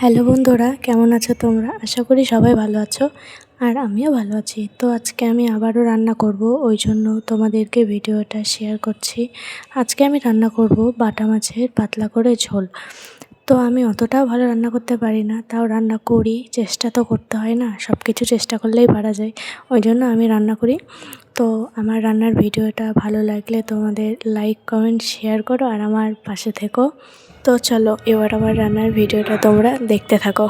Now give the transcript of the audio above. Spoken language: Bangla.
হ্যালো বন্ধুরা, কেমন আছো তোমরা? আশা করি সবাই ভালো আছো আর আমিও ভালো আছি। তো আজকে আমি আবারও রান্না করব, ওই জন্য তোমাদেরকে ভিডিওটা শেয়ার করছি। আজকে আমি রান্না করব বাটা মাছের পাতলা করে ঝোল। তো আমি অতটাও ভালো রান্না করতে পারি না, তাও রান্না করি, চেষ্টা তো করতে হয় না, সব কিছু চেষ্টা করলেই পারা যায়, ওই জন্য আমি রান্না করি। তো আমার রান্নার ভিডিওটা ভালো লাগলে তোমাদের লাইক কমেন্ট শেয়ার করো আর আমার পাশে থেকো। তো চলো এবার আমার রান্নার ভিডিওটা তোমরা দেখতে থাকো।